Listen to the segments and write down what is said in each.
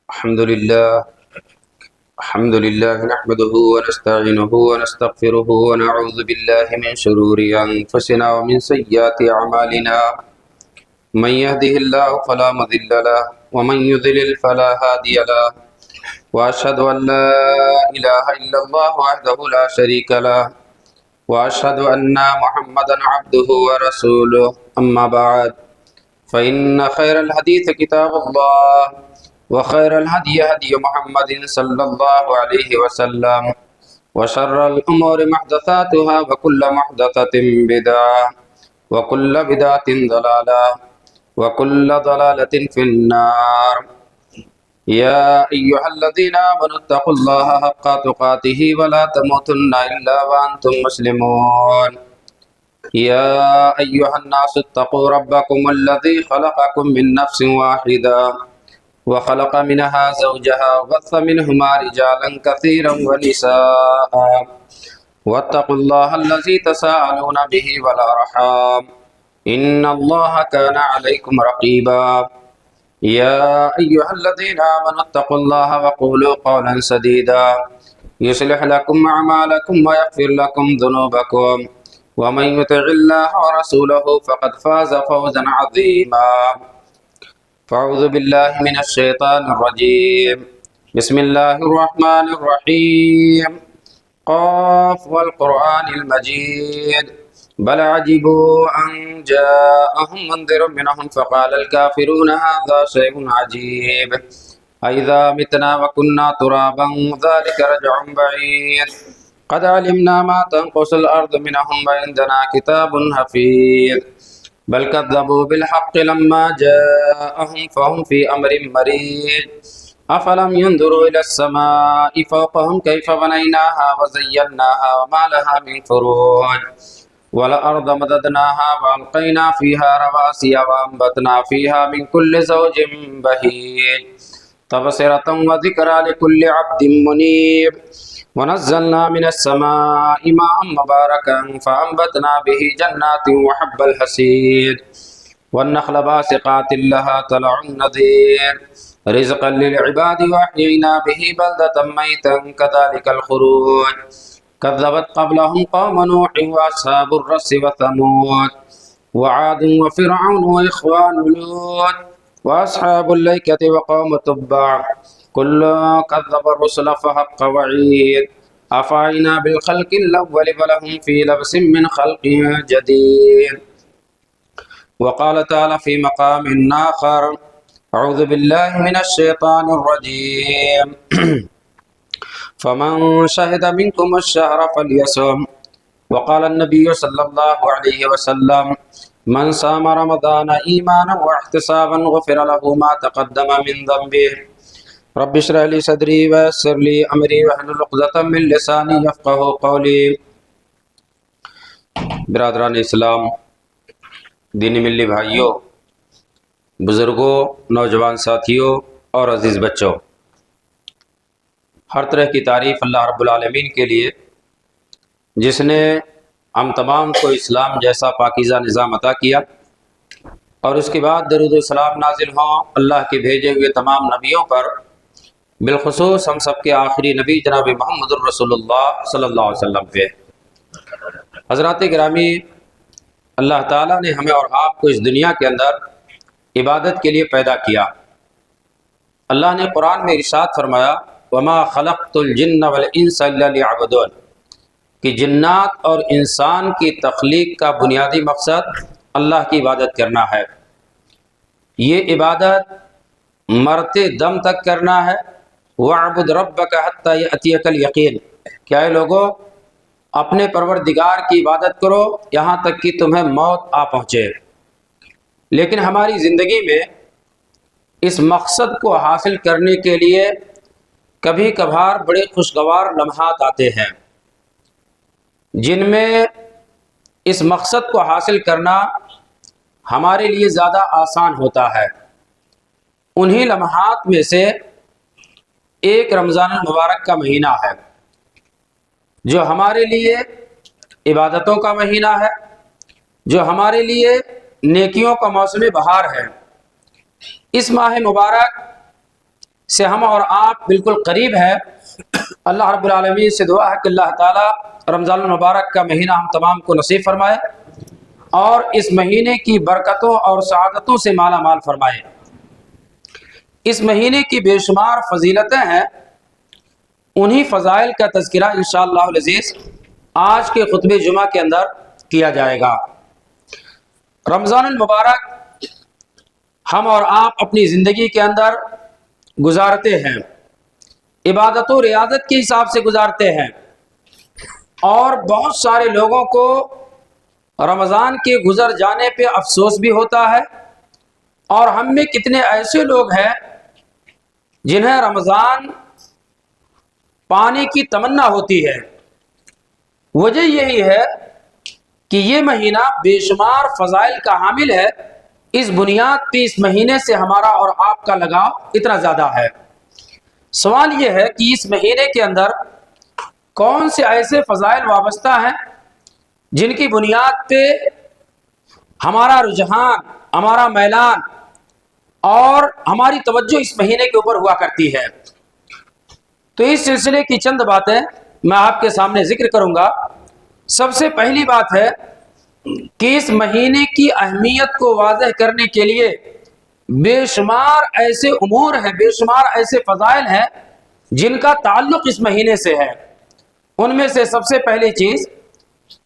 الحمد لله نحمده ونستعينه ونستغفره ونعوذ بالله من شرور أنفسنا ومن سيئات أعمالنا من يهده الله فلا مضل له ومن يضلل فلا هادي له وأشهد أن لا إله إلا الله وحده لا شريك له وأشهد أن محمدا عبده ورسوله أما بعد فإن خير الحديث كتاب الله وخير الهدي هدي محمد صلى الله عليه وسلم وشر الأمور محدثاتها وكل محدثة بدعة وكل بدعة ضلالة وكل ضلالة في النار يا أيها الذين آمنوا اتقوا الله حق تقاته ولا تموتن إلا وأنتم مسلمون يا أيها الناس اتقوا ربكم الذي خلقكم من نفس واحدة وخلق منها زوجها وبث منهما رجالا كثيرا ونساء واتقوا الله الذي تساءلون به والأرحام إن الله كان عليكم رقيبا يا أيها الذين آمنوا اتقوا الله وقولوا قولا سديدا يصلح لكم أعمالكم ويغفر لكم ذنوبكم ومن يطع الله ورسوله فقد فاز فوزا عظيما فأعوذ بالله من الشيطان الرجيم بسم الله الرحمن الرحيم قاف والقرآن المجيد بل عجبوا أن جاءهم منذر منهم فقال الكافرون هذا شيء عجيب أإذا متنا وكنا ترابا ذلك رجع بعيد قد علمنا ما تنقص الأرض منهم وعندنا كتاب حفيظ بل كذبوا بالحق لما جاءهم فهم في أمر مريج أفلم ينظروا إلى السماء فوقهم كيف بنيناها وزيناها وما لها من فروج والأرض مددناها وألقينا فيها رواسي وأنبتنا فيها من كل زوج بهيج تبصرة وذكرى لكل عبد منيب ونزلنا من السماء ماء مباركا فأنبتنا به جنات وحب الحصيد والنخل باسقات لها طلع نضيد رزقا للعباد وأحيينا به بلدة ميتا كذلك الخروج كذبت قبلهم قوم نوح وأصحاب الرس وثمود وعاد وفرعون وإخوان لوط وأصحاب الأيكة وقوم تبع كل كذب الرسل فحق وعيد أفعينا بالخلق الأول فلهم في لبس من خلق جديد وقال تعالى في مقام آخر أعوذ بالله من الشيطان الرجيم فمن شهد منكم الشهر فليصم وقال النبي صلى الله عليه وسلم من صام رمضان إيمانا واحتسابا غفر له ما تقدم من ذنبه رب اشرح لي صدري ويسر لي امری واحلل عقدۃ من لسانی یفقهوا قولی۔ برادران اسلام، دینی ملی بھائیوں، بزرگوں، نوجوان ساتھیوں اور عزیز بچوں، ہر طرح کی تعریف اللہ رب العالمین کے لیے جس نے ہم تمام کو اسلام جیسا پاکیزہ نظام عطا کیا، اور اس کے بعد درود و سلام نازل ہوں اللہ کے بھیجے ہوئے تمام نبیوں پر، بالخصوص ہم سب کے آخری نبی جناب محمد الرسول اللہ صلی اللہ علیہ وسلم پہ۔ حضرات گرامی، اللہ تعالیٰ نے ہمیں اور آپ کو اس دنیا کے اندر عبادت کے لیے پیدا کیا۔ اللہ نے قرآن میں ارشاد فرمایا وَمَا خَلَقْتُ الْجِنَّ وَالْإِنسَ إِلَّا لِيَعْبُدُونِ، کہ جنات اور انسان کی تخلیق کا بنیادی مقصد اللہ کی عبادت کرنا ہے۔ یہ عبادت مرتے دم تک کرنا ہے۔ وَاعْبُدْ رَبَّكَ حَتَّى يَأْتِيَكَ الْيَقِينُ، کیا اے لوگوں اپنے پروردگار کی عبادت کرو یہاں تک کہ تمہیں موت آ پہنچے۔ لیکن ہماری زندگی میں اس مقصد کو حاصل کرنے کے لیے کبھی کبھار بڑے خوشگوار لمحات آتے ہیں جن میں اس مقصد کو حاصل کرنا ہمارے لیے زیادہ آسان ہوتا ہے۔ انہی لمحات میں سے ایک رمضان المبارک کا مہینہ ہے جو ہمارے لیے عبادتوں کا مہینہ ہے، جو ہمارے لیے نیکیوں کا موسم بہار ہے۔ اس ماہ مبارک سے ہم اور آپ بالکل قریب ہے۔ اللہ رب العالمین سے دعا ہے کہ اللہ تعالیٰ رمضان المبارک کا مہینہ ہم تمام کو نصیب فرمائے اور اس مہینے کی برکتوں اور سعادتوں سے مالا مال فرمائے۔ اس مہینے کی بے شمار فضیلتیں ہیں، انہی فضائل کا تذکرہ انشاءاللہ العزیز آج کے خطبہ جمعہ کے اندر کیا جائے گا۔ رمضان المبارک ہم اور آپ اپنی زندگی کے اندر گزارتے ہیں، عبادت و ریاضت کے حساب سے گزارتے ہیں، اور بہت سارے لوگوں کو رمضان کے گزر جانے پہ افسوس بھی ہوتا ہے، اور ہم میں کتنے ایسے لوگ ہیں جنہیں رمضان پانے کی تمنا ہوتی ہے۔ وجہ یہی ہے کہ یہ مہینہ بے شمار فضائل کا حامل ہے، اس بنیاد پہ اس مہینے سے ہمارا اور آپ کا لگاؤ اتنا زیادہ ہے۔ سوال یہ ہے کہ اس مہینے کے اندر کون سے ایسے فضائل وابستہ ہیں جن کی بنیاد پہ ہمارا رجحان، ہمارا میلان اور ہماری توجہ اس مہینے کے اوپر ہوا کرتی ہے۔ تو اس سلسلے کی چند باتیں میں آپ کے سامنے ذکر کروں گا۔ سب سے پہلی بات ہے کہ اس مہینے کی اہمیت کو واضح کرنے کے لیے بے شمار ایسے امور ہیں، بے شمار ایسے فضائل ہیں جن کا تعلق اس مہینے سے ہے۔ ان میں سے سب سے پہلی چیز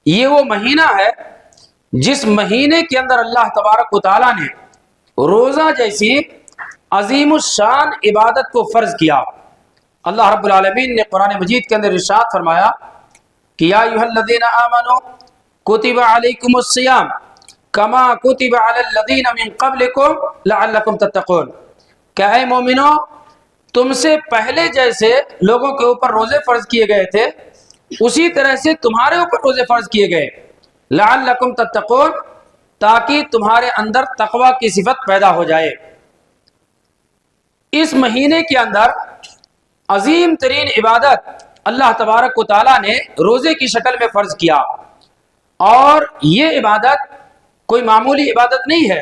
یہ وہ مہینہ ہے جس مہینے کے اندر اللہ تبارک و تعالیٰ نے روزہ جیسی عظیم الشان عبادت کو فرض کیا۔ اللہ رب العالمین نے قرآن مجید کے اندر ارشاد فرمایا کہ یا ایھا الذین آمنوا کتب علیکم الصیام کما کتب علی الذین من قبلکم لعلکم تتقون، کہ اے مومنو تم سے پہلے جیسے لوگوں کے اوپر روزے فرض کیے گئے تھے اسی طرح سے تمہارے اوپر روزے فرض کیے گئے، لعلکم تتقون، تاکہ تمہارے اندر تقوی کی صفت پیدا ہو جائے۔ اس مہینے کے اندر عظیم ترین عبادت اللہ تبارک و تعالیٰ نے روزے کی شکل میں فرض کیا، اور یہ عبادت کوئی معمولی عبادت نہیں ہے۔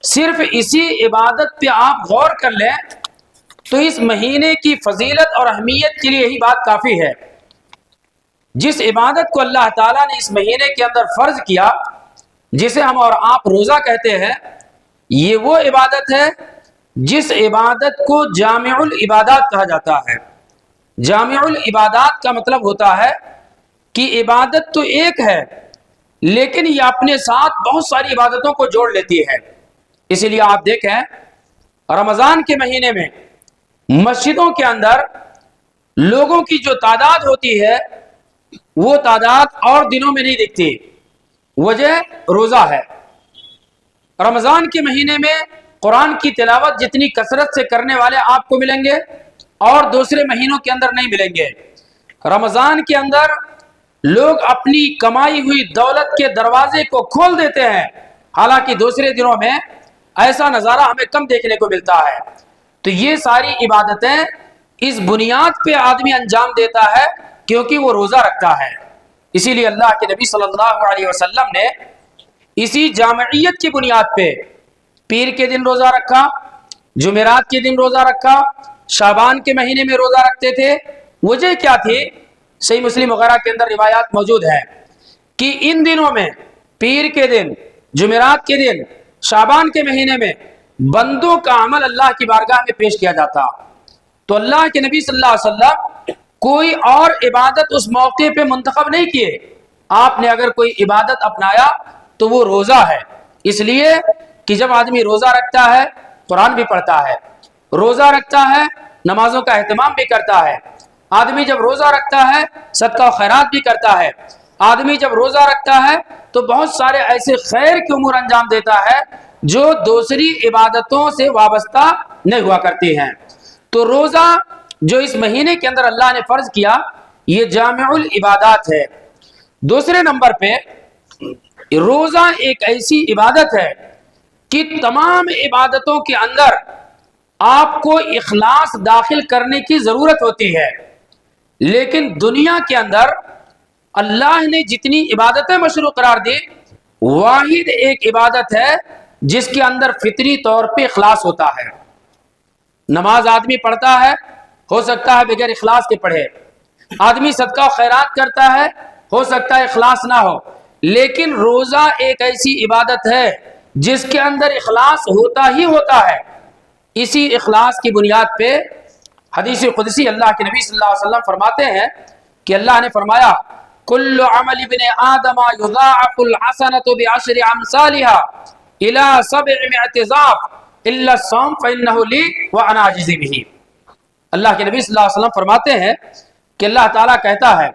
صرف اسی عبادت پہ آپ غور کر لیں تو اس مہینے کی فضیلت اور اہمیت کے لیے یہی بات کافی ہے۔ جس عبادت کو اللہ تعالیٰ نے اس مہینے کے اندر فرض کیا، جسے ہم اور آپ روزہ کہتے ہیں، یہ وہ عبادت ہے جس عبادت کو جامع العبادات کہا جاتا ہے۔ جامع العبادات کا مطلب ہوتا ہے کہ عبادت تو ایک ہے لیکن یہ اپنے ساتھ بہت ساری عبادتوں کو جوڑ لیتی ہے۔ اسی لیے آپ دیکھیں رمضان کے مہینے میں مسجدوں کے اندر لوگوں کی جو تعداد ہوتی ہے وہ تعداد اور دنوں میں نہیں دکھتی، وجہ روزہ ہے۔ رمضان کے مہینے میں قرآن کی تلاوت جتنی کثرت سے کرنے والے آپ کو ملیں گے اور دوسرے مہینوں کے اندر نہیں ملیں گے۔ رمضان کے اندر لوگ اپنی کمائی ہوئی دولت کے دروازے کو کھول دیتے ہیں، حالانکہ دوسرے دنوں میں ایسا نظارہ ہمیں کم دیکھنے کو ملتا ہے۔ تو یہ ساری عبادتیں اس بنیاد پہ آدمی انجام دیتا ہے کیونکہ وہ روزہ رکھتا ہے۔ اسی لیے اللہ کے نبی صلی اللہ علیہ وسلم نے اسی جامعیت کی بنیاد پہ پیر کے دن روزہ رکھا، جمعرات کے دن روزہ رکھا، شعبان کے مہینے میں روزہ رکھتے تھے۔ وجہ کیا تھی؟ صحیح مسلم وغیرہ کے اندر روایات موجود ہیں کہ ان دنوں میں پیر کے دن، جمعرات کے دن، شعبان کے مہینے میں بندوں کا عمل اللہ کی بارگاہ میں پیش کیا جاتا۔ تو اللہ کے نبی صلی اللہ علیہ وسلم کوئی اور عبادت اس موقع پہ منتخب نہیں کیے۔ آپ نے اگر کوئی عبادت اپنایا تو وہ روزہ ہے، اس لیے کہ جب آدمی روزہ رکھتا ہے قرآن بھی پڑھتا ہے، روزہ رکھتا ہے نمازوں کا اہتمام بھی کرتا ہے، آدمی جب روزہ رکھتا ہے صدقہ و خیرات بھی کرتا ہے، آدمی جب روزہ رکھتا ہے تو بہت سارے ایسے خیر کے امور انجام دیتا ہے جو دوسری عبادتوں سے وابستہ نہیں ہوا کرتی ہیں۔ تو روزہ جو اس مہینے کے اندر اللہ نے فرض کیا یہ جامع العبادات ہے۔ دوسرے نمبر پہ روزہ ایک ایسی عبادت ہے کہ تمام عبادتوں کے اندر آپ کو اخلاص داخل کرنے کی ضرورت ہوتی ہے، لیکن دنیا کے اندر اللہ نے جتنی عبادتیں مشروع قرار دی واحد ایک عبادت ہے جس کے اندر فطری طور پہ اخلاص ہوتا ہے۔ نماز آدمی پڑھتا ہے، ہو سکتا ہے بغیر اخلاص کے پڑھے، آدمی صدقہ و خیرات کرتا ہے، ہو سکتا ہے اخلاص نہ ہو، لیکن روزہ ایک ایسی عبادت ہے جس کے اندر اخلاص ہوتا ہی ہوتا ہے۔ اسی اخلاص کی بنیاد پہ حدیث قدسی اللہ کے نبی صلی اللہ علیہ وسلم فرماتے ہیں کہ اللہ نے فرمایا کل عمل ابن آدم یضاعف الحسنۃ بعشر امثالها الى 700 ضعف الا الصوم فانه لي وانا اجزي به۔ اللہ کے نبی صلی اللہ علیہ وسلم فرماتے ہیں کہ اللہ تعالیٰ کہتا ہے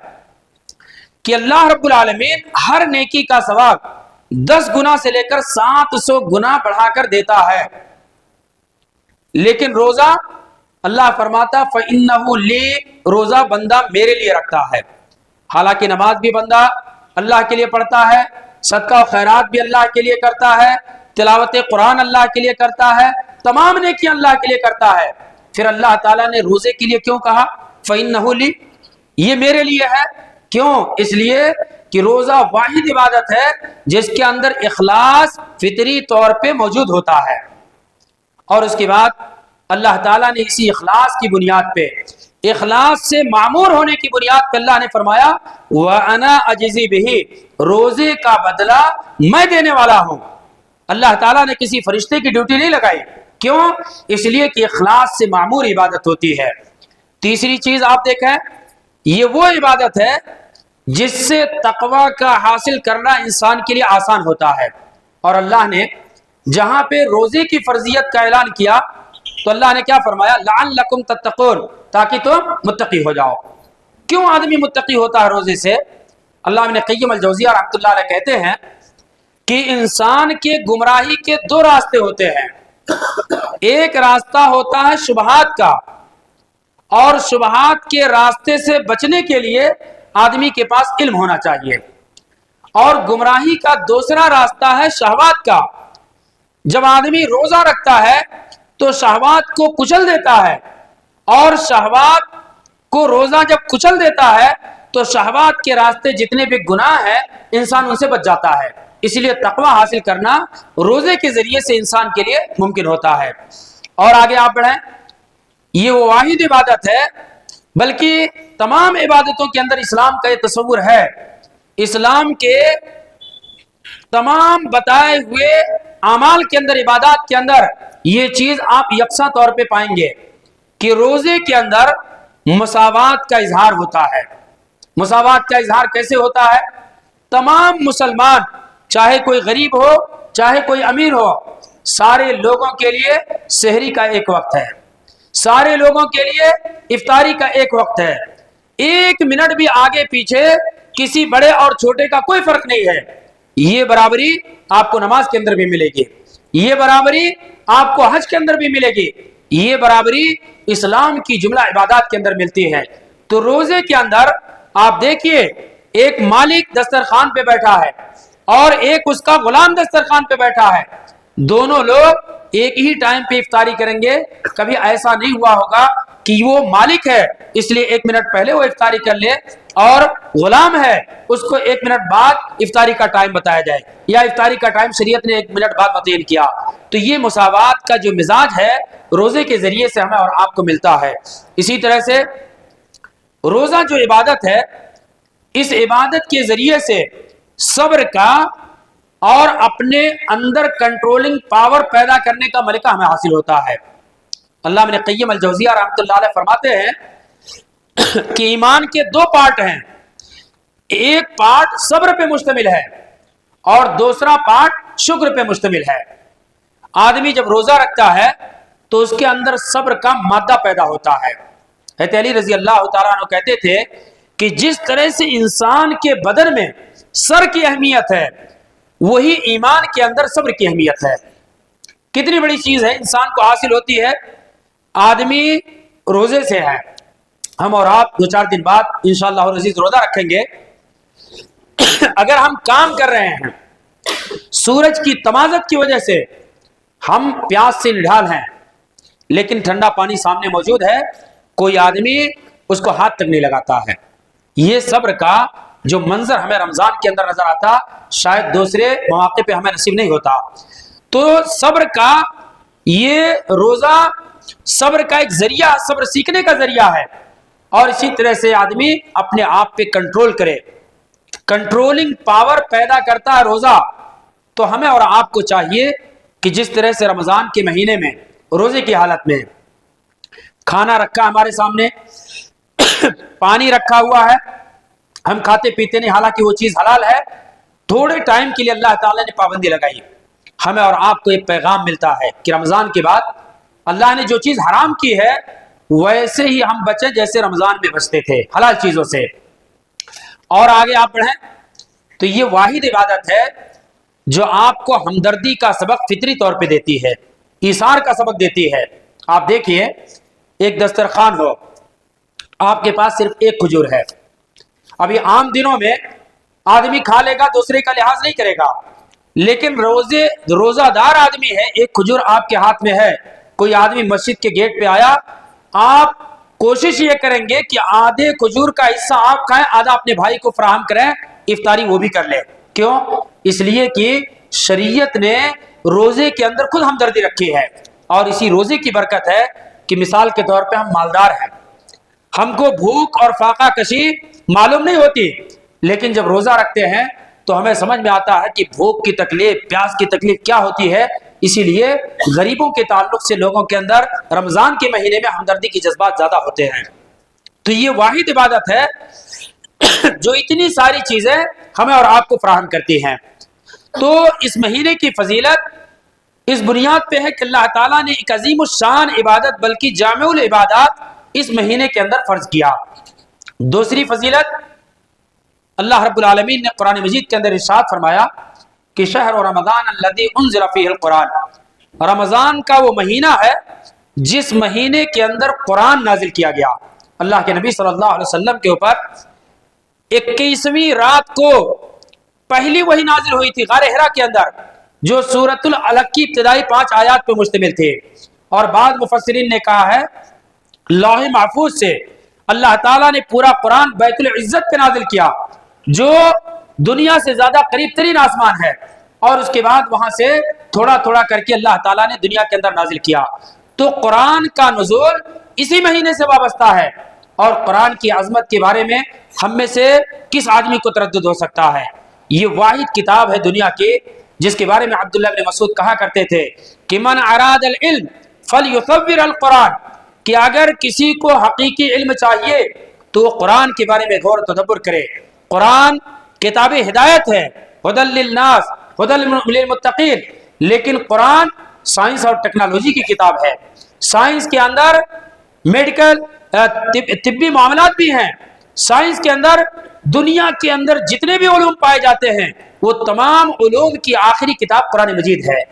کہ اللہ رب العالمین ہر نیکی کا ثواب 10 گنا سے لے کر 700 گنا بڑھا کر دیتا ہے، لیکن روزہ اللہ فرماتا فَإِنَّهُ لِي، روزہ بندہ میرے لیے رکھتا ہے۔ حالانکہ نماز بھی بندہ اللہ کے لیے پڑھتا ہے، صدقہ و خیرات بھی اللہ کے لیے کرتا ہے، تلاوت قرآن اللہ کے لیے کرتا ہے، تمام نیکیاں اللہ کے لیے کرتا ہے، پھر اللہ تعالیٰ نے روزے کے لیے کیوں کہا فَإِنَّهُ لِي، یہ میرے لیے ہے؟ کیوں؟ اس لیے کہ روزہ واحد عبادت ہے جس کے اندر اخلاص فطری طور پہ موجود ہوتا ہے۔ اور اس کے بعد اللہ تعالیٰ نے اسی اخلاص کی بنیاد پہ، اخلاص سے معمور ہونے کی بنیاد پہ اللہ نے فرمایا وَأَنَا أَجْزِي بِهِ، روزے کا بدلہ میں دینے والا ہوں۔ اللہ تعالیٰ نے کسی فرشتے کی ڈیوٹی نہیں لگائی، کیوں؟ اس لیے کہ اخلاص سے معمور عبادت ہوتی ہے۔ تیسری چیز آپ دیکھیں، یہ وہ عبادت ہے جس سے تقوی کا حاصل کرنا انسان کے لیے آسان ہوتا ہے۔ اور اللہ نے جہاں پہ روزے کی فرضیت کا اعلان کیا تو اللہ نے کیا فرمایا لعلکم تتقون، تاکہ تم متقی ہو جاؤ۔ کیوں آدمی متقی ہوتا ہے روزے سے؟ اللہ ابن قیم الجوزیہ رحمۃ اللہ علیہ کہتے ہیں کہ انسان کے گمراہی کے 2 راستے ہوتے ہیں، ایک راستہ ہوتا ہے شبہات کا، اور شبہات کے راستے سے بچنے کے لیے آدمی کے پاس علم ہونا چاہیے، اور گمراہی کا دوسرا راستہ ہے شہوات کا۔ جب آدمی روزہ رکھتا ہے تو شہوات کو کچل دیتا ہے، اور شہوات کو روزہ جب کچل دیتا ہے تو شہوات کے راستے جتنے بھی گناہ ہیں انسان ان سے بچ جاتا ہے۔ اس لیے تقوی حاصل کرنا روزے کے ذریعے سے انسان کے لیے ممکن ہوتا ہے۔ اور آگے آپ بڑھیں، یہ وہ واحد عبادت ہے، بلکہ تمام عبادتوں کے اندر اسلام کا یہ تصور ہے، اسلام کے تمام بتائے ہوئے اعمال کے اندر، عبادات کے اندر یہ چیز آپ یکساں طور پہ پائیں گے کہ روزے کے اندر مساوات کا اظہار ہوتا ہے۔ مساوات کا اظہار کیسے ہوتا ہے؟ تمام مسلمان، چاہے کوئی غریب ہو چاہے کوئی امیر ہو، سارے لوگوں کے لیے سحری کا ایک وقت ہے، سارے لوگوں کے لیے افطاری کا ایک وقت ہے۔ 1 منٹ بھی آگے پیچھے کسی بڑے اور چھوٹے کا کوئی فرق نہیں ہے۔ یہ برابری آپ کو نماز کے اندر بھی ملے گی، یہ برابری آپ کو حج کے اندر بھی ملے گی، یہ برابری اسلام کی جملہ عبادات کے اندر ملتی ہے۔ تو روزے کے اندر آپ دیکھیے، ایک مالک دسترخوان پہ بیٹھا ہے اور ایک اس کا غلام دسترخوان پہ بیٹھا ہے، دونوں لوگ ایک ہی ٹائم پہ افطاری کریں گے۔ کبھی ایسا نہیں ہوا ہوگا کہ وہ مالک ہے اس لیے 1 منٹ پہلے وہ افطاری کر لے، اور غلام ہے اس کو 1 منٹ بعد افطاری کا ٹائم بتایا جائے، یا افطاری کا ٹائم شریعت نے 1 منٹ بعد متعین کیا۔ تو یہ مساوات کا جو مزاج ہے روزے کے ذریعے سے ہمیں اور آپ کو ملتا ہے۔ اسی طرح سے روزہ جو عبادت ہے، اس عبادت کے ذریعے سے صبر کا اور اپنے اندر کنٹرولنگ پاور پیدا کرنے کا ملکہ ہمیں حاصل ہوتا ہے۔ اللہ ابن قیم الجوزیہ رحمۃ اللہ علیہ فرماتے ہیں کہ ایمان کے 2 پارٹ ہیں، ایک پارٹ صبر پہ مشتمل ہے اور دوسرا پارٹ شکر پہ مشتمل ہے۔ آدمی جب روزہ رکھتا ہے تو اس کے اندر صبر کا مادہ پیدا ہوتا ہے۔ حضرت علی رضی اللہ تعالیٰ عنہ کہتے تھے کہ جس طرح سے انسان کے بدن میں سر کی اہمیت ہے، وہی ایمان کے اندر صبر کی اہمیت ہے۔ کتنی بڑی چیز ہے انسان کو حاصل ہوتی ہے۔ آدمی روزے سے ہے، ہم اور آپ 2-4 دن بعد انشاءاللہ العزیز روزہ رکھیں گے۔ اگر ہم کام کر رہے ہیں، سورج کی تمازت کی وجہ سے ہم پیاس سے نڈھال ہیں، لیکن ٹھنڈا پانی سامنے موجود ہے، کوئی آدمی اس کو ہاتھ تک نہیں لگاتا ہے۔ یہ صبر کا جو منظر ہمیں رمضان کے اندر نظر آتا، شاید دوسرے مواقع پہ ہمیں نصیب نہیں ہوتا۔ تو صبر کا یہ روزہ صبر کا ایک ذریعہ، صبر سیکھنے کا ذریعہ ہے۔ اور اسی طرح سے آدمی اپنے آپ پہ کنٹرول کرے، کنٹرولنگ پاور پیدا کرتا ہے روزہ۔ تو ہمیں اور آپ کو چاہیے کہ جس طرح سے رمضان کے مہینے میں روزے کی حالت میں کھانا رکھا ہمارے سامنے، پانی رکھا ہوا ہے، ہم کھاتے پیتے نہیں، حالانکہ وہ چیز حلال ہے، تھوڑے ٹائم کے لیے اللہ تعالیٰ نے پابندی لگائی، ہمیں اور آپ کو ایک پیغام ملتا ہے کہ رمضان کے بعد اللہ نے جو چیز حرام کی ہے ویسے ہی ہم بچیں جیسے رمضان میں بچتے تھے حلال چیزوں سے۔ اور آگے آپ پڑھیں تو یہ واحد عبادت ہے جو آپ کو ہمدردی کا سبق فطری طور پہ دیتی ہے، ایثار کا سبق دیتی ہے۔ آپ دیکھیے ایک دسترخوان ہو، آپ کے پاس صرف ایک کھجور ہے، ابھی عام دنوں میں آدمی کھا لے گا، دوسرے کا لحاظ نہیں کرے گا، لیکن روزہ دار آدمی ہے، ایک کھجور آپ کے ہاتھ میں ہے، کوئی آدمی مسجد کے گیٹ پہ آیا، آپ کوشش یہ کریں گے کہ آدھے کھجور کا حصہ آپ کھائیں، آدھا اپنے بھائی کو فراہم کریں، افطاری وہ بھی کر لیں۔ کیوں؟ اس لیے کہ شریعت نے روزے کے اندر خود ہمدردی رکھی ہے، اور اسی روزے کی برکت ہے کہ مثال کے طور پہ ہم مالدار ہیں، ہم کو بھوک اور فاقہ کشی معلوم نہیں ہوتی، لیکن جب روزہ رکھتے ہیں تو ہمیں سمجھ میں آتا ہے کہ بھوک کی تکلیف، پیاس کی تکلیف کیا ہوتی ہے۔ اسی لیے غریبوں کے تعلق سے لوگوں کے اندر رمضان کے مہینے میں ہمدردی کی جذبات زیادہ ہوتے ہیں۔ تو یہ واحد عبادت ہے جو اتنی ساری چیزیں ہمیں اور آپ کو فراہم کرتی ہیں۔ تو اس مہینے کی فضیلت اس بنیاد پہ ہے کہ اللہ تعالیٰ نے ایک عظیم الشان عبادت بلکہ جامع العبادات اس مہینے کے اندر فرض کیا۔ دوسری فضیلت، اللہ رب العالمین نے قرآن مجید کے اندر ارشاد فرمایا کہ شہر رمضان الذی انزل فیہ القرآن، رمضان کا وہ مہینہ ہے جس مہینے کے اندر قرآن نازل کیا گیا۔ اللہ کے نبی صلی اللہ علیہ وسلم کے اوپر 21ویں رات کو پہلی وحی نازل ہوئی تھی غار حرا کے اندر، جو سورۃ العلق کی ابتدائی 5 آیات پہ مشتمل تھے، اور بعض مفسرین نے کہا ہے لوح محفوظ سے اللہ تعالیٰ نے پورا قرآن بیت العزت پہ نازل کیا، جو دنیا سے زیادہ قریب ترین آسمان ہے، اور اس کے بعد وہاں سے تھوڑا تھوڑا کر کے اللہ تعالیٰ نے دنیا کے اندر نازل کیا۔ تو قرآن کا نزول اسی مہینے سے وابستہ ہے، اور قرآن کی عظمت کے بارے میں ہم میں سے کس آدمی کو تردد ہو سکتا ہے؟ یہ واحد کتاب ہے دنیا کی جس کے بارے میں عبداللہ بن مسعود کہا کرتے تھے کہ من اراد العلم فلیصور القرآن، کہ اگر کسی کو حقیقی علم چاہیے تو وہ قرآن کے بارے میں غور و تدبر کرے۔ قرآن کتاب ہدایت ہے، ہدی للناس ہدی للمتقین، لیکن قرآن سائنس اور ٹیکنالوجی کی کتاب ہے۔ سائنس کے اندر میڈیکل طبی معاملات بھی ہیں، سائنس کے اندر دنیا کے اندر جتنے بھی علوم پائے جاتے ہیں وہ تمام علوم کی آخری کتاب قرآن مجید ہے۔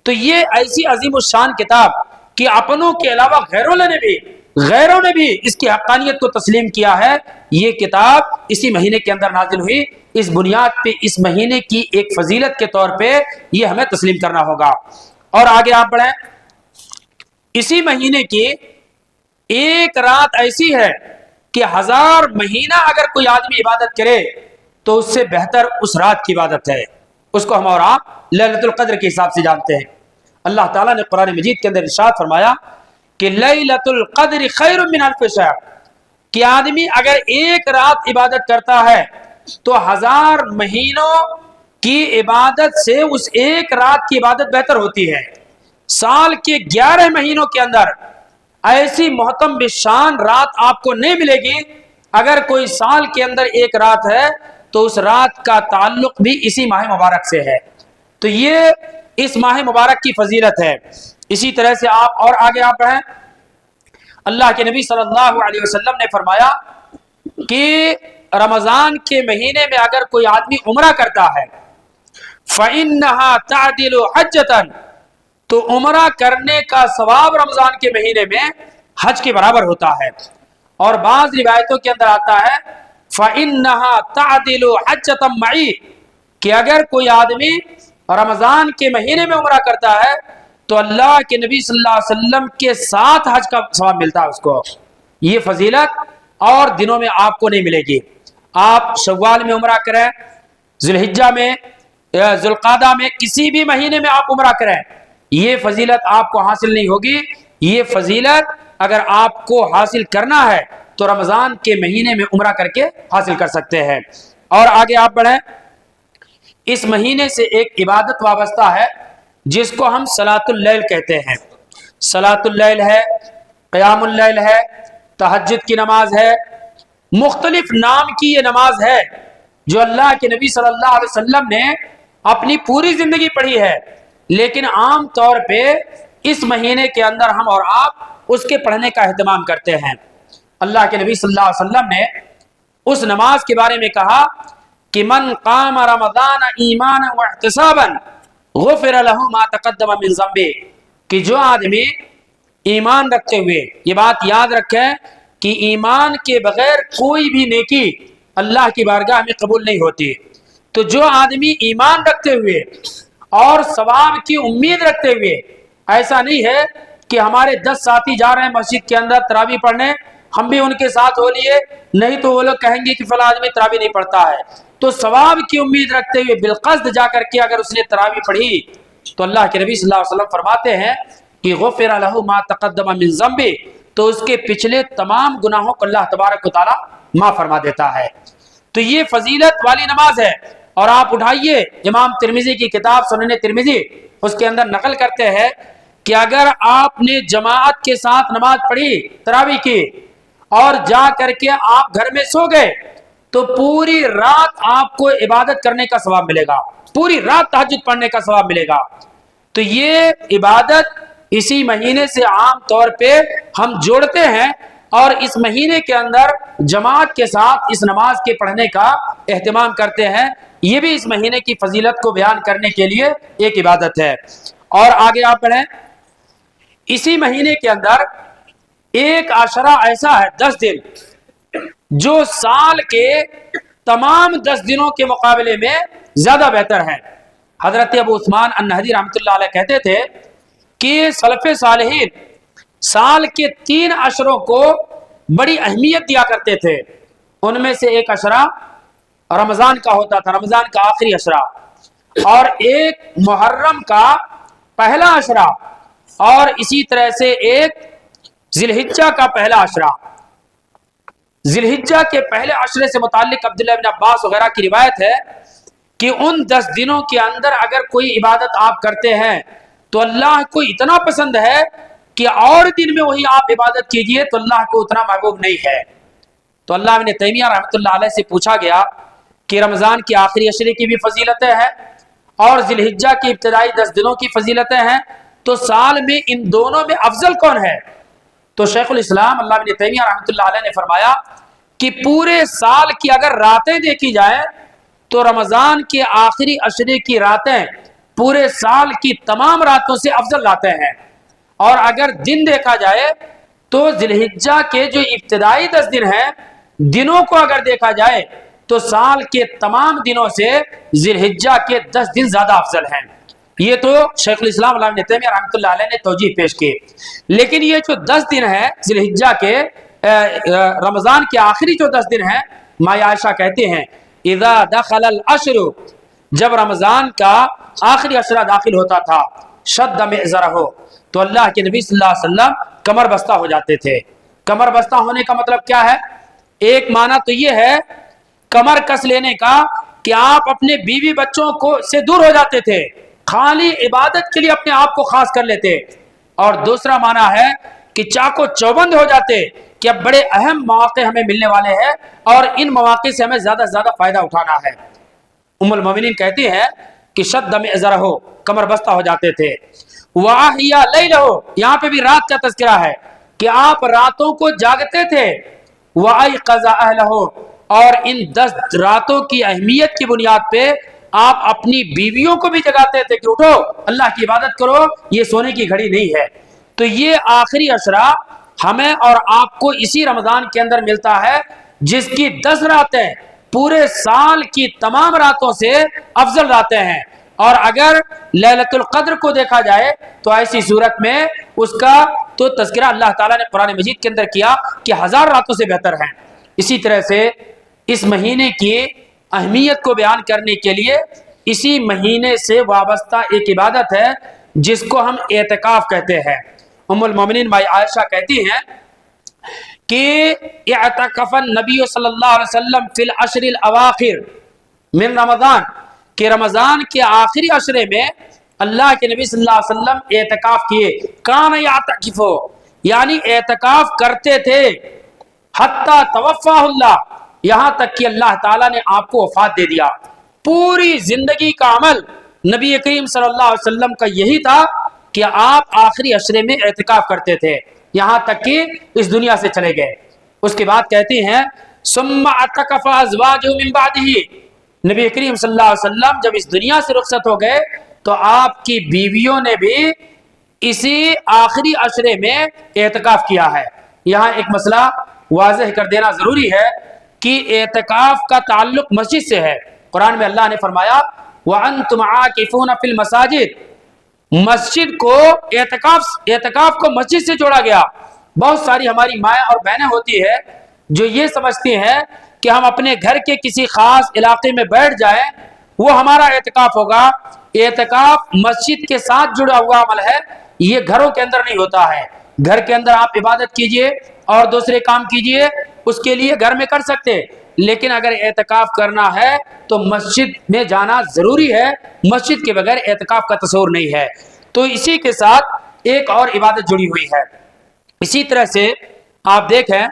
تو یہ ایسی عظیم الشان کتاب کہ اپنوں کے علاوہ غیروں نے بھی اس کی حقانیت کو تسلیم کیا ہے۔ یہ کتاب اسی مہینے کے اندر نازل ہوئی، اس بنیاد پہ اس مہینے کی ایک فضیلت کے طور پہ یہ ہمیں تسلیم کرنا ہوگا۔ اور آگے آپ بڑھیں، اسی مہینے کی ایک رات ایسی ہے کہ 1000 مہینہ اگر کوئی آدمی عبادت کرے تو اس سے بہتر اس رات کی عبادت ہے، اس کو ہم اور آپ لیلۃ القدر کے حساب سے جانتے ہیں۔ اللہ تعالیٰ نے قرآن مجید کے اندر ارشاد فرمایا کہ لیلۃ القدر خیر من الف شہر، کہ آدمی اگر ایک رات عبادت کرتا ہے تو 1000 مہینوں کی عبادت سے اس ایک رات کی عبادت بہتر ہوتی ہے۔ سال کے 11 مہینوں کے اندر ایسی محتم بشان رات آپ کو نہیں ملے گی۔ اگر کوئی سال کے اندر ایک رات ہے تو اس رات کا تعلق بھی اسی ماہ مبارک سے ہے۔ تو یہ اس ماہ مبارک کی فضیلت ہے۔ اسی طرح سے آپ اور آگے آپ رہیں، اللہ کے نبی صلی اللہ علیہ وسلم نے فرمایا کہ رمضان کے مہینے میں اگر کوئی آدمی عمرہ کرتا ہے فَإِنَّهَا تَعْدِلُ حَجَّةً، تو عمرہ کرنے کا ثواب رمضان کے مہینے میں حج کے برابر ہوتا ہے۔ اور بعض روایتوں کے اندر آتا ہے فَإِنَّهَا تَعْدِلُ حَجَّةً مَعِي، کہ اگر کوئی آدمی رمضان کے مہینے میں عمرہ کرتا ہے تو اللہ کے نبی صلی اللہ علیہ وسلم کے ساتھ حج کا ثواب ملتا ہے اس کو۔ یہ فضیلت اور دنوں میں آپ کو نہیں ملے گی۔ آپ شوال میں عمرہ کریں، ذوالحجہ میں، ذوالقعدہ میں، کسی بھی مہینے میں آپ عمرہ کریں، یہ فضیلت آپ کو حاصل نہیں ہوگی۔ یہ فضیلت اگر آپ کو حاصل کرنا ہے تو رمضان کے مہینے میں عمرہ کر کے حاصل کر سکتے ہیں۔ اور آگے آپ بڑھیں، اس مہینے سے ایک عبادت وابستہ ہے جس کو ہم صلاۃ اللیل کہتے ہیں۔ صلاۃ اللیل ہے، قیام اللیل ہے، تہجد کی نماز ہے، مختلف نام کی یہ نماز ہے جو اللہ کے نبی صلی اللہ علیہ وسلم نے اپنی پوری زندگی پڑھی ہے، لیکن عام طور پہ اس مہینے کے اندر ہم اور آپ اس کے پڑھنے کا اہتمام کرتے ہیں۔ اللہ کے نبی صلی اللہ علیہ وسلم نے اس نماز کے بارے میں کہا کہ من قام رمضان ایمانا واحتسابا غفر له ما تقدم من ذنبه، کہ جو آدمی ایمان رکھتے ہوئے، یہ بات یاد رکھیں کہ ایمان کے بغیر کوئی بھی نیکی اللہ کی بارگاہ میں قبول نہیں ہوتی، تو جو آدمی ایمان رکھتے ہوئے اور ثواب کی امید رکھتے ہوئے، ایسا نہیں ہے کہ ہمارے 10 ساتھی جا رہے ہیں مسجد کے اندر تراویح پڑھنے، ہم بھی ان کے ساتھ ہو لیے، نہیں تو وہ لوگ کہیں گے کہ فلاں آدمی تراویح نہیں پڑھتا ہے، تو ثواب کی امید رکھتے ہوئے بالقصد جا کر کے اگر اس نے تراویح پڑھی تو اللہ کے نبی صلی اللہ علیہ وسلم فرماتے ہیں کہ غفر له ما تقدم من ذنبه، تو اس کے پچھلے تمام گناہوں کو اللہ تبارک و تعالی معاف فرما دیتا ہے۔ تو یہ فضیلت والی نماز ہے۔ اور آپ اٹھائیے امام ترمذی کی کتاب سنن ترمذی، اس کے اندر نقل کرتے ہیں کہ اگر آپ نے جماعت کے ساتھ نماز پڑھی تراویح کی اور جا کر کے آپ گھر میں سو گئے تو پوری رات آپ کو عبادت کرنے کا ثواب ملے گا، پوری رات تہجد پڑھنے کا ثواب ملے گا۔ تو یہ عبادت اسی مہینے سے عام طور پہ ہم جوڑتے ہیں اور اس مہینے کے اندر جماعت کے ساتھ اس نماز کے پڑھنے کا اہتمام کرتے ہیں۔ یہ بھی اس مہینے کی فضیلت کو بیان کرنے کے لیے ایک عبادت ہے۔ اور آگے آپ پڑھیں، اسی مہینے کے اندر ایک عشرہ ایسا ہے، 10 دن، جو سال کے تمام 10 دنوں کے مقابلے میں زیادہ بہتر ہے۔ حضرت ابو عثمان النہدی رحمۃ اللہ علیہ کہتے تھے کہ سلف صالحین سال کے 3 عشروں کو بڑی اہمیت دیا کرتے تھے، ان میں سے ایک عشرہ رمضان کا ہوتا تھا، رمضان کا آخری عشرہ، اور ایک محرم کا پہلا عشرہ، اور اسی طرح سے ایک ذی الحجہ کا پہلا عشرہ۔ ذی الحجہ کے پہلے عشرے سے متعلق عبداللہ بن عباس وغیرہ کی روایت ہے کہ ان 10 دنوں کے اندر اگر کوئی عبادت آپ کرتے ہیں تو اللہ کو اتنا پسند ہے کہ اور دن میں وہی آپ عبادت کیجئے تو اللہ کو اتنا محبوب نہیں ہے۔ تو اللہ ابن تیمیہ رحمۃ اللہ علیہ سے پوچھا گیا کہ رمضان کی آخری عشرے کی بھی فضیلتیں ہیں اور ذی الحجہ کی ابتدائی 10 دنوں کی فضیلتیں ہیں، تو سال میں ان دونوں میں افضل کون ہے؟ تو شیخ الاسلام اللہ ابن تیمیہ رحمۃ اللہ علیہ نے فرمایا کہ پورے سال کی اگر راتیں دیکھی جائیں تو رمضان کے آخری عشرے کی راتیں پورے سال کی تمام راتوں سے افضل راتیں ہیں، اور اگر دن دیکھا جائے تو ذی الحجہ کے جو ابتدائی 10 دن ہیں، دنوں کو اگر دیکھا جائے تو سال کے تمام دنوں سے ذی الحجہ کے 10 دن زیادہ افضل ہیں۔ یہ تو شیخ الاسلام اللہ ابن تیمیہ رحمۃ اللہ علیہ نے توجیہ پیش کی، لیکن یہ جو 10 دن ہیں ذی الحجہ کے، رمضان کے آخری جو 10 دن ہیں، ماں عائشہ کہتے ہیں اذا دخل العشر، جب رمضان کا آخری عشرہ داخل ہوتا تھا، شد مئزرہ، تو اللہ کے نبی صلی اللہ علیہ وسلم کمر بستہ ہو جاتے تھے۔ کمر بستہ ہونے کا مطلب کیا ہے؟ ایک معنی تو یہ ہے کمر کس لینے کا کہ آپ اپنے بیوی بچوں کو سے دور ہو جاتے تھے، خالی عبادت کے لیے اپنے آپ کو خاص کر لیتے، اور دوسرا معنی ہے کہ چاقو چوبند ہو جاتے کہ اب بڑے اہم مواقع ہمیں ملنے والے ہیں اور ان مواقع سے ہمیں زیادہ سے زیادہ فائدہ اٹھانا ہے۔ ام المومنین کہتی ہیں کہ شد مئزرہ، کمر بستہ ہو جاتے تھے۔ وَأَحْيَا لَيْلَهُ، یہاں پہ بھی رات کا تذکرہ ہے کہ آپ راتوں کو جاگتے تھے۔ وَأَيْقَظَ أَهْلَهُ، اور ان 10 راتوں کی اہمیت کی بنیاد پہ آپ اپنی بیویوں کو بھی جگاتے تھے کہ اٹھو اللہ کی عبادت کرو، یہ سونے کی گھڑی نہیں ہے۔ تو یہ آخری عشرہ ہمیں اور آپ کو اسی رمضان کے اندر ملتا ہے جس کی 10 راتیں پورے سال کی تمام راتوں سے افضل راتیں ہیں، اور اگر لیلۃ القدر کو دیکھا جائے تو ایسی صورت میں اس کا تو تذکرہ اللہ تعالیٰ نے قرآن مجید کے اندر کیا کہ 1000 راتوں سے بہتر ہیں۔ اسی طرح سے اس مہینے کی اہمیت کو بیان کرنے کے لیے اسی مہینے سے وابستہ ایک عبادت ہے جس کو ہم اعتکاف کہتے ہیں۔ ام المومنین مائی عائشہ کہتی ہیں کہ اعتکف النبی صلی اللہ علیہ وسلم فی العشر الاواخر من رمضان، کہ رمضان کے آخری عشرے میں اللہ کے نبی صلی اللہ علیہ وسلم اعتکاف کیے. کان یعتکف، یعنی اعتکاف کرتے تھے، حتی توفاہ اللہ، یہاں تک کہ اللہ تعالیٰ نے آپ کو وفات دے دیا. پوری زندگی کا عمل نبی کریم صلی اللہ علیہ وسلم کا یہی تھا کہ آپ آخری عشرے میں اعتکاف کرتے تھے یہاں تک کہ اس دنیا سے چلے گئے. اس کے بعد کہتے ہیں ثم اعتکف ازواجہ من بعدہ، نبی کریم صلی اللہ علیہ وسلم جب اس دنیا سے رخصت ہو گئے تو آپ کی بیویوں نے بھی اسی آخری عشرے میں اعتکاف کیا ہے. یہاں ایک مسئلہ واضح کر دینا ضروری ہے کہ اعتکاف کا تعلق مسجد سے ہے. قرآن میں اللہ نے فرمایا وَأَنْتُمْ عَاكِفُونَ فِي الْمَسَاجِدِ، مسجد کو اعتکاف کو مسجد سے جوڑا گیا. بہت ساری ہماری مائیں اور بہنیں ہوتی ہے جو یہ سمجھتی ہیں کہ ہم اپنے گھر کے کسی خاص علاقے میں بیٹھ جائیں وہ ہمارا اعتکاف ہوگا. اعتکاف مسجد کے ساتھ جڑا ہوا عمل ہے، یہ گھروں کے اندر نہیں ہوتا ہے. گھر کے اندر آپ عبادت کیجئے اور دوسرے کام کیجئے، اس کے لیے گھر میں کر سکتے، لیکن اگر اعتکاف کرنا ہے تو مسجد میں جانا ضروری ہے. مسجد کے بغیر اعتکاف کا تصور نہیں ہے. تو اسی کے ساتھ ایک اور عبادت جڑی ہوئی ہے. اسی طرح سے آپ دیکھیں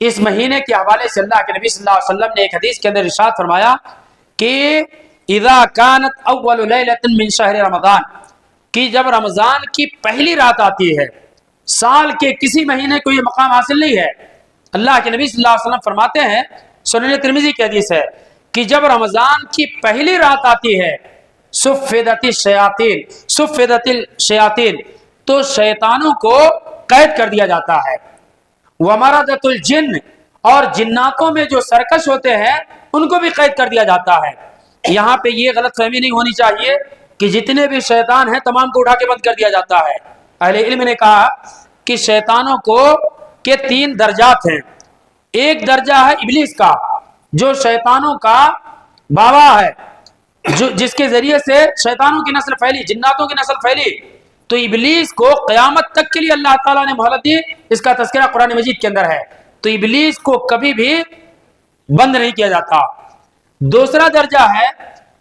اس مہینے کے حوالے سے اللہ کے نبی صلی اللہ علیہ وسلم نے ایک حدیث کے اندر ارشاد فرمایا کہ اذا كانت اول لیلۃ من شہر رمضان، کہ جب رمضان کی پہلی رات آتی ہے، سال کے کسی مہینے کو یہ مقام حاصل نہیں ہے. اللہ کے نبی صلی اللہ علیہ وسلم فرماتے ہیں، سنن ترمذی کی حدیث ہے، کہ جب رمضان کی پہلی رات آتی ہے صفدت الشیاطین، تو شیطانوں کو قید کر دیا جاتا ہے. ومردۃ الجن، اور جناتوں میں جو سرکش ہوتے ہیں ان کو بھی قید کر دیا جاتا ہے. یہاں پہ یہ غلط فہمی نہیں ہونی چاہیے کہ جتنے بھی شیطان ہیں تمام کو اٹھا کے بند کر دیا جاتا ہے. اہل علم نے کہا کہ شیطانوں کو کے 3 درجات ہیں. ایک درجہ ہے ابلیس کا، جو شیطانوں کا بابا ہے، جس کے ذریعے سے شیطانوں کی نسل پھیلی، جناتوں کی نسل پھیلی. تو ابلیس کو قیامت تک کے لیے اللہ تعالیٰ نے مہلت دی، اس کا تذکرہ قرآن مجید کے اندر ہے. تو ابلیس کو کبھی بھی بند نہیں کیا جاتا. دوسرا درجہ ہے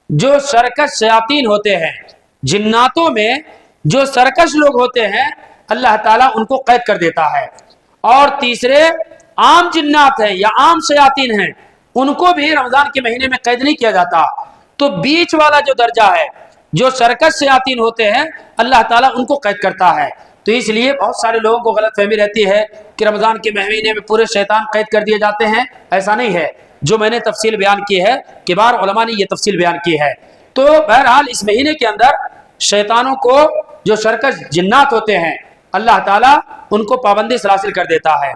جو سرکش شیاطین ہوتے ہیں، جناتوں میں جو سرکش لوگ ہوتے ہیں اللہ تعالیٰ ان کو قید کر دیتا ہے. اور تیسرے عام جنات ہیں یا عام شیاطین ہیں، ان کو بھی رمضان کے مہینے میں قید نہیں کیا جاتا. تو بیچ والا جو درجہ ہے، جو سرکش شیاطین ہوتے ہیں، اللہ تعالیٰ ان کو قید کرتا ہے. تو اس لیے بہت سارے لوگوں کو غلط فہمی رہتی ہے کہ رمضان کے مہینے میں پورے شیطان قید کر دیے جاتے ہیں. ایسا نہیں ہے. جو میں نے تفصیل بیان کی ہے، کبار علماء نے یہ تفصیل بیان کی ہے. تو بہرحال اس مہینے کے اندر شیطانوں کو جو سرکش جنات ہوتے ہیں اللہ تعالیٰ ان کو پابندی سلاسل کر دیتا ہے.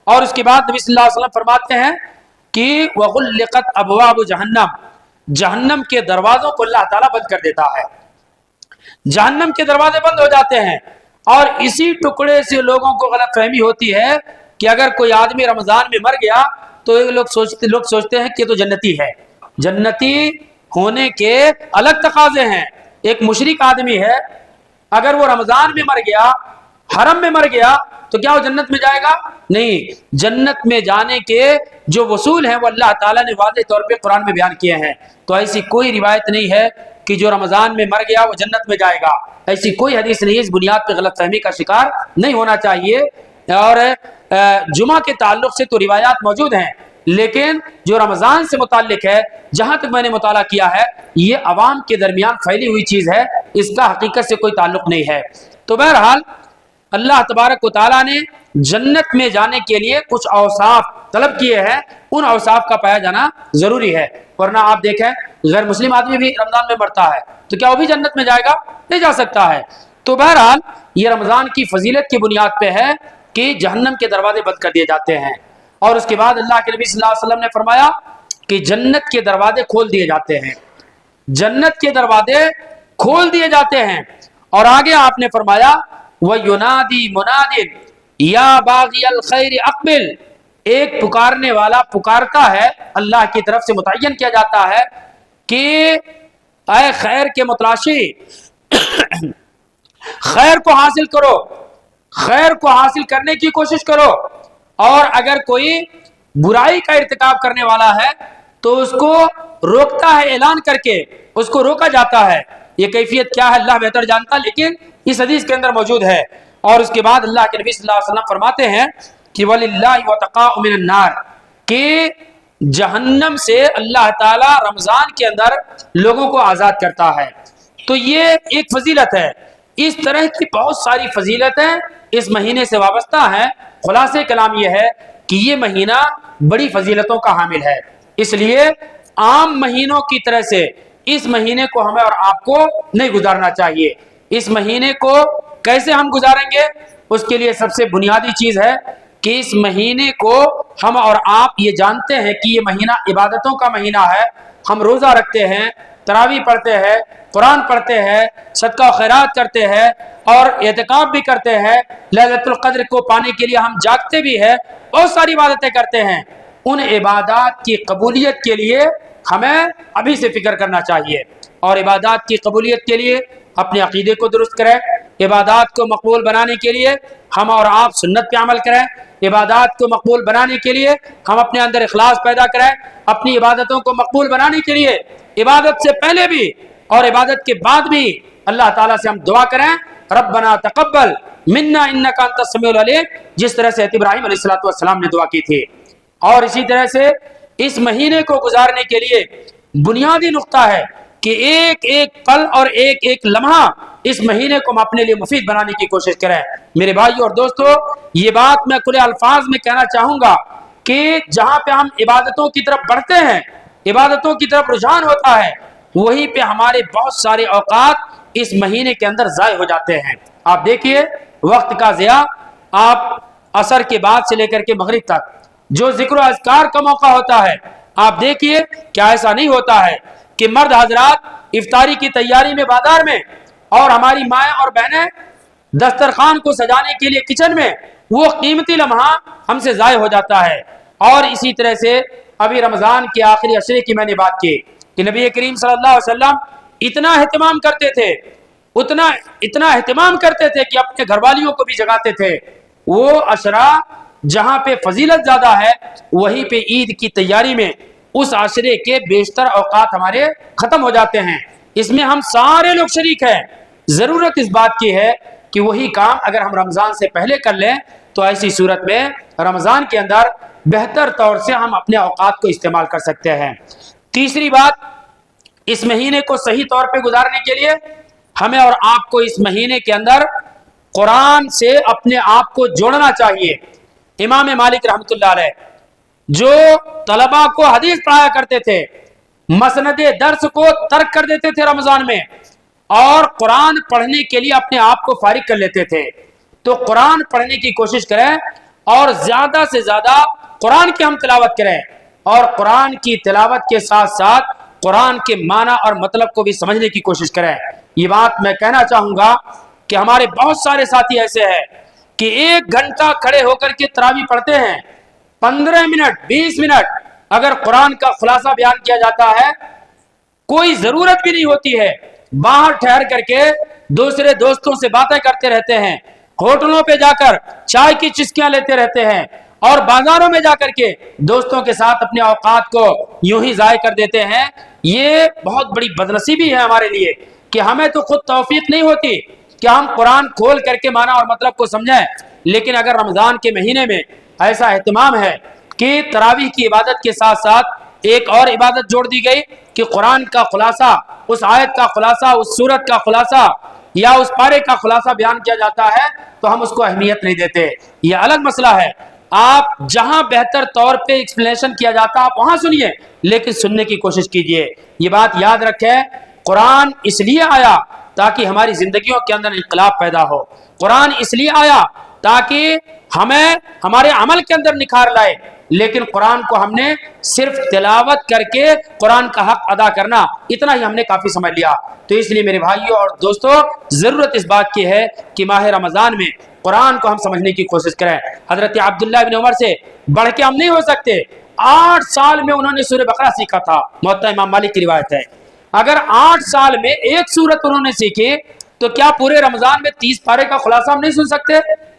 اور اس کے بعد نبی صلی اللہ علیہ وسلم فرماتے ہیں کہ وَغُلِّقَتْ أَبْوَابُ جَهَنَّمْ، جہنم کے دروازوں کو اللہ تعالیٰ بند کر دیتا ہے. جہنم کے دروازے بند ہو جاتے ہیں. اور اسی ٹکڑے سے لوگوں کو غلط فہمی ہوتی ہے کہ اگر کوئی آدمی رمضان میں مر گیا تو لوگ سوچتے ہیں کہ تو جنتی ہے. جنتی ہونے کے الگ تقاضے ہیں. ایک مشرک آدمی ہے، اگر وہ رمضان میں مر گیا، حرم میں مر گیا، تو کیا وہ جنت میں جائے گا؟ نہیں. جنت میں جانے کے جو وصول ہیں وہ اللہ تعالیٰ نے واضح طور پہ قرآن میں بیان کیے ہیں. تو ایسی کوئی روایت نہیں ہے کہ جو رمضان میں مر گیا وہ جنت میں جائے گا. ایسی کوئی حدیث نہیں ہے. اس بنیاد پہ غلط فہمی کا شکار نہیں ہونا چاہیے. اور جمعہ کے تعلق سے تو روایات موجود ہیں، لیکن جو رمضان سے متعلق ہے، جہاں تک میں نے مطالعہ کیا ہے، یہ عوام کے درمیان پھیلی ہوئی چیز ہے، اس کا حقیقت سے کوئی تعلق نہیں ہے. تو بہرحال اللہ تبارک و تعالیٰ نے جنت میں جانے کے لیے کچھ اوصاف طلب کیے ہیں، ان اوصاف کا پایا جانا ضروری ہے. ورنہ آپ دیکھیں غیر مسلم آدمی بھی رمضان میں مرتا ہے تو کیا وہ بھی جنت میں جائے گا؟ نہیں جا سکتا ہے. تو بہرحال یہ رمضان کی فضیلت کی بنیاد پہ ہے کہ جہنم کے دروازے بند کر دیے جاتے ہیں. اور اس کے بعد اللہ کے نبی صلی اللہ علیہ وسلم نے فرمایا کہ جنت کے دروازے کھول دیے جاتے ہیں. جنت کے دروازے کھول دیے جاتے ہیں. اور آگے آپ نے فرمایا وَيُنَادِي مُنَادٍ يَا بَاغِيَ الْخَيْرِ أَقْبِلْ، ایک پکارنے والا پکارتا ہے، اللہ کی طرف سے متعین کیا جاتا ہے کہ اے خیر کے متلاشی، خیر کو حاصل کرو، خیر کو حاصل کرنے کی کوشش کرو، اور اگر کوئی برائی کا ارتکاب کرنے والا ہے تو اس کو روکتا ہے، اعلان کر کے اس کو روکا جاتا ہے۔ یہ کیفیت کیا ہے اللہ بہتر جانتا، لیکن اس حدیث کے اندر موجود ہے۔ اور اس کے بعد اللہ کے نبی صلی اللہ علیہ وسلم فرماتے ہیں کہ وَلِلَّهِ وَتَقَاءُ مِنَ النَّارِ، کہ جہنم سے اللہ تعالی رمضان کے اندر لوگوں کو آزاد کرتا ہے۔ تو یہ ایک فضیلت ہے۔ اس طرح کی بہت ساری فضیلتیں اس مہینے سے وابستہ ہیں۔ خلاصہ کلام یہ ہے کہ یہ مہینہ بڑی فضیلتوں کا حامل ہے، اس لیے عام مہینوں کی طرح سے اس مہینے کو ہمیں اور آپ کو نہیں گزارنا چاہیے۔ اس مہینے کو کیسے ہم گزاریں گے؟ اس کے لیے سب سے بنیادی چیز ہے کہ اس مہینے کو ہم اور آپ یہ جانتے ہیں کہ یہ مہینہ عبادتوں کا مہینہ ہے۔ ہم روزہ رکھتے ہیں، تراویح پڑھتے ہیں، قرآن پڑھتے ہیں، صدقہ و خیرات کرتے ہیں، اور اعتکاف بھی کرتے ہیں۔ لیلۃ القدر کو پانے کے لیے ہم جاگتے بھی ہیں، بہت ساری عبادتیں کرتے ہیں۔ ان عبادات کی قبولیت کے لیے ہمیں ابھی سے فکر کرنا چاہیے، اور عبادات کی قبولیت کے لیے اپنے عقیدے کو درست کریں۔ عبادات کو مقبول بنانے کے لیے ہم اور آپ سنت پہ عمل کریں۔ عبادات کو مقبول بنانے کے لیے ہم اپنے اندر اخلاص پیدا کریں۔ اپنی عبادتوں کو مقبول بنانے کے لیے عبادت سے پہلے بھی اور عبادت کے بعد بھی اللہ تعالیٰ سے ہم دعا کریں، ربنا تقبل منا انک انت السمیع العلیم، جس طرح سے ابراہیم علیہ السلام نے دعا کی تھی۔ اور اسی طرح سے اس مہینے کو گزارنے کے لیے بنیادی نقطہ ہے کہ ایک ایک پل اور ایک ایک لمحہ اس مہینے کو ہم اپنے لیے مفید بنانے کی کوشش کریں۔ میرے بھائیو اور دوستو، یہ بات میں کھلے الفاظ میں کہنا چاہوں گا کہ جہاں پہ ہم عبادتوں کی طرف بڑھتے ہیں، عبادتوں کی طرف رجحان ہوتا ہے، وہیں پہ ہمارے بہت سارے اوقات اس مہینے کے اندر ضائع ہو جاتے ہیں۔ آپ دیکھیے وقت کا ضیاع، آپ عصر کے بعد سے لے کر کے مغرب تک جو ذکر و اذکار کا موقع ہوتا ہے، آپ دیکھیے کیا ایسا نہیں ہوتا ہے کہ مرد حضرات افطاری کی تیاری میں بازار میں، اور ہماری مائیں اور بہنیں دسترخوان کو سجانے کے لیے کچن میں، وہ قیمتی لمحہ ہم سے ضائع ہو جاتا ہے۔ اور اسی طرح سے ابھی رمضان کے آخری عشرے کی میں نے بات کی کہ نبی کریم صلی اللہ علیہ وسلم اتنا اہتمام کرتے تھے، اتنا اہتمام کرتے تھے کہ اپنے گھر والیوں کو بھی جگاتے تھے۔ وہ عشرہ جہاں پہ فضیلت زیادہ ہے، وہیں پہ عید کی تیاری میں اس عشرے کے بیشتر اوقات ہمارے ختم ہو جاتے ہیں۔ اس میں ہم سارے لوگ شریک ہیں۔ ضرورت اس بات کی ہے کہ وہی کام اگر ہم رمضان سے پہلے کر لیں تو ایسی صورت میں رمضان کے اندر بہتر طور سے ہم اپنے اوقات کو استعمال کر سکتے ہیں۔ تیسری بات، اس مہینے کو صحیح طور پہ گزارنے کے لیے ہمیں اور آپ کو اس مہینے کے اندر قرآن سے اپنے آپ کو جوڑنا چاہیے۔ امام مالک رحمۃ اللہ علیہ جو طلباء کو حدیث پڑھایا کرتے تھے، مسند درس کو ترک کر دیتے تھے رمضان میں، اور قرآن پڑھنے کے لیے اپنے آپ کو فارغ کر لیتے تھے۔ تو قرآن پڑھنے کی کوشش کریں، اور زیادہ سے زیادہ قرآن کی ہم تلاوت کریں، اور قرآن کی تلاوت کے ساتھ ساتھ قرآن کے معنی اور مطلب کو بھی سمجھنے کی کوشش کریں۔ یہ بات میں کہنا چاہوں گا کہ ہمارے بہت سارے ساتھی ایسے ہیں کہ 1 گھنٹہ کھڑے ہو کر کے تراویح پڑھتے ہیں، 15 منٹ 20 منٹ اگر قرآن کا خلاصہ بیان کیا جاتا ہے، کوئی ضرورت بھی نہیں ہوتی ہے، باہر ٹھہر کر کے دوسرے دوستوں سے باتیں کرتے رہتے ہیں، ہوٹلوں پہ جا کر چائے کی چسکیاں لیتے رہتے ہیں، اور بازاروں میں جا کر کے دوستوں کے ساتھ اپنے اوقات کو یوں ہی ضائع کر دیتے ہیں۔ یہ بہت بڑی بدنصیبی ہے ہمارے لیے کہ ہمیں تو خود توفیق نہیں ہوتی کہ ہم قرآن کھول کر کے معنی اور مطلب کو سمجھیں، لیکن اگر رمضان کے مہینے میں ایسا اہتمام ہے کہ تراویح کی عبادت کے ساتھ ساتھ ایک اور عبادت جوڑ دی گئی کہ قرآن کا خلاصہ، اس آیت کا خلاصہ، اس سورت کا خلاصہ یا اس پارے کا خلاصہ بیان کیا جاتا ہے، تو ہم اس کو اہمیت نہیں دیتے۔ یہ الگ مسئلہ ہے۔ آپ جہاں بہتر طور پہ ایکسپلینیشن کیا جاتا آپ وہاں سنیے، لیکن سننے کی کوشش کیجئے۔ یہ بات یاد رکھیں، قرآن اس لیے آیا تاکہ ہماری زندگیوں کے اندر انقلاب پیدا ہو۔ قرآن اس لیے آیا تاکہ ہمیں ہمارے عمل کے اندر نکھار لائے، لیکن قرآن کو ہم نے صرف تلاوت کر کے قرآن کا حق ادا کرنا، اتنا ہی ہم نے کافی سمجھ لیا۔ تو اس لیے میرے بھائیوں اور دوستوں، ضرورت اس بات کی ہے کہ ماہ رمضان میں قرآن کو ہم سمجھنے کی کوشش کریں۔ حضرت عبداللہ بن عمر سے بڑھ کے ہم نہیں ہو سکتے۔ 8 سال میں انہوں نے سورہ بقرہ سیکھا تھا، موطا امام مالک کی روایت ہے۔ اگر 8 سال میں ایک سورت انہوں نے سیکھی تو کیا پورے رمضان میں 30 پارے کا خلاصہ ہم نہیں سن سکتے؟